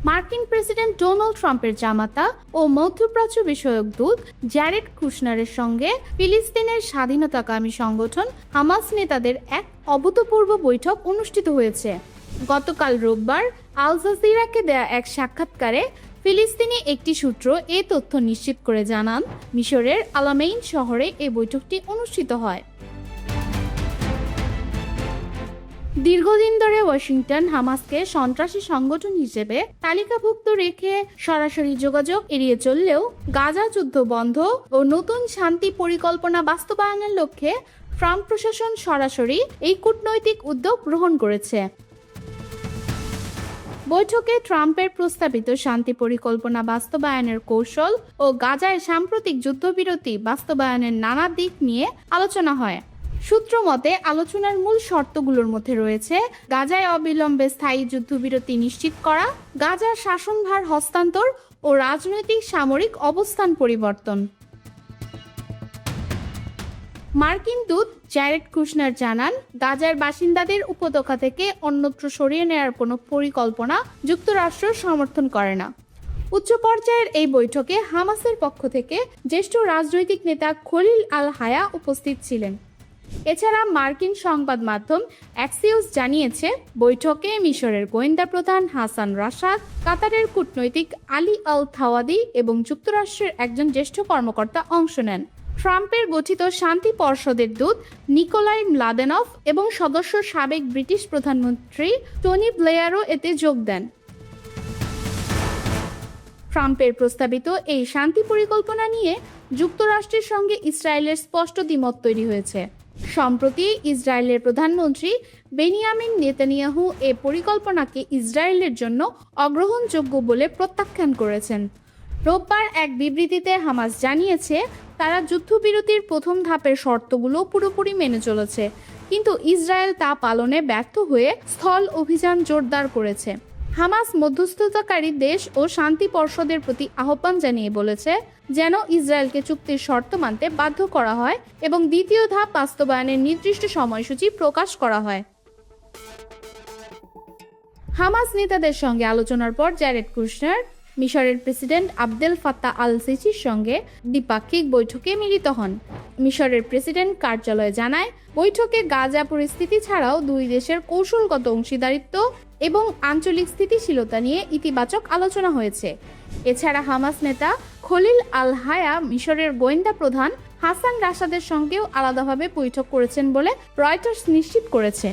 মার্কিন president Donald ট্রাম্পের জামাতা ও মধ্যপ্রাচ্য বিষয়ক দূত জ্যারেড কুশনারের সঙ্গে ফিলিস্তিনের স্বাধীনতাকামী সংগঠন হামাস নেতাদের এক অভূতপূর্ব বৈঠক অনুষ্ঠিত হয়েছে। গতকাল রোববার আল জাজিরাকে দেয়া এক সাক্ষাৎকারে ফিলিস্তিনি একটি সূত্র এ তথ্য নিশ্চিত করে জানান, মিশরের আলামেইন শহরে এই বৈঠকটি অনুষ্ঠিত হয়। দীর্ঘদিন ধরে ওয়াশিংটন হামাসকে সন্ত্রাসী সংগঠন হিসেবে তালিকাভুক্ত রেখে সরাসরি যোগাযোগ এড়িয়ে চললেও গাজা যুদ্ধ বন্ধ ও নতুন শান্তি পরিকল্পনা বাস্তবায়নের লক্ষ্যে ট্রাম্প প্রশাসন সরাসরি এই কূটনৈতিক উদ্যোগ গ্রহণ করেছে। বৈঠকে ট্রাম্পের প্রস্তাবিত শান্তি পরিকল্পনা বাস্তবায়নের কৌশল ও গাজায় সাম্প্রতিক যুদ্ধবিরতি বাস্তবায়নের নানা দিক নিয়ে আলোচনা হয়। সূত্র মতে আলোচনার মূল শর্তগুলোর মধ্যে রয়েছে গাজায় অবিলম্বে স্থায়ী যুদ্ধবিরতি নিশ্চিত করা, গাজার শাসনভার হস্তান্তর ও রাজনৈতিক সামরিক অবস্থান পরিবর্তন। মার্কিন দূত জ্যারেড কুশনার জানান, গাজার বাসিন্দাদের উপত্যকা থেকে অন্যত্র সরিয়ে নেওয়ার কোনো পরিকল্পনা যুক্তরাষ্ট্র সমর্থন করে না। উচ্চ পর্যায়ের এই বৈঠকে হামাসের পক্ষ থেকে জ্যেষ্ঠ রাজনৈতিক নেতা খলিল আল হায়া উপস্থিত ছিলেন। এছাড়া মার্কিন সংবাদ মাধ্যম অ্যাক্সিওস জানিয়েছে, বৈঠকে মিশরের গোয়েন্দা প্রধান হাসান রাশাদ, কাতারের কূটনৈতিক আলী আল থাওয়াদি এবং যুক্তরাষ্ট্রের একজন জ্যেষ্ঠ কর্মকর্তা অংশ নেন। ট্রাম্পের গঠিত শান্তি পর্ষদের দূত নিকোলাই মলাদেনভ এবং সদস্য সাবেক ব্রিটিশ প্রধানমন্ত্রী টনি ব্লেয়ারও এতে যোগ দেন। ট্রাম্পের প্রস্তাবিত এই শান্তি পরিকল্পনা নিয়ে যুক্তরাষ্ট্রের সঙ্গে ইসরায়েলের স্পষ্ট দ্বিমত তৈরি হয়েছে। সম্প্রতি ইসরায়েলের প্রধানমন্ত্রী বেনিয়ামিন নেতানিয়াহু এ পরিকল্পনাকে ইসরায়েলের জন্য অগ্রহণযোগ্য বলে প্রত্যাখ্যান করেছেন। রোববার এক বিবৃতিতে হামাস জানিয়েছে, তারা যুদ্ধবিরতির প্রথম ধাপের শর্তগুলো পুরোপুরি মেনে চলেছে, কিন্তু ইসরায়েল তা পালনে ব্যর্থ হয়ে স্থল অভিযান জোরদার করেছে। হামাস মধ্যস্থতাকারী দেশ ও শান্তি পর্ষদের প্রতি আহ্বান জানিয়ে বলেছে, যেন ইসরায়েলকে চুক্তির শর্ত মানতে বাধ্য করা হয় এবং দ্বিতীয় ধাপ বাস্তবায়নের নির্দিষ্ট সময়সূচি প্রকাশ করা হয়। হামাস নেতাদের সঙ্গে আলোচনার পর জ্যারেড কুশনার মিশরের প্রেসিডেন্ট আবদেল ফাত্তাহ আল সিসির সঙ্গে দ্বিপাক্ষিক বৈঠকে মিলিত হন। মিশরের প্রেসিডেন্ট কার্যালয় জানায়, বৈঠকে গাজা পরিস্থিতি ছাড়াও দুই দেশের কৌশলগত অংশীদারিত্ব এবং আঞ্চলিক স্থিতিশীলতা নিয়ে ইতিবাচক আলোচনা হয়েছে। এছাড়া হামাস নেতা খলিল আল হায়া মিশরের গোয়েন্দা প্রধান হাসান রাশাদের সঙ্গেও আলাদাভাবে বৈঠক করেছেন বলে রয়টার্স নিশ্চিত করেছে।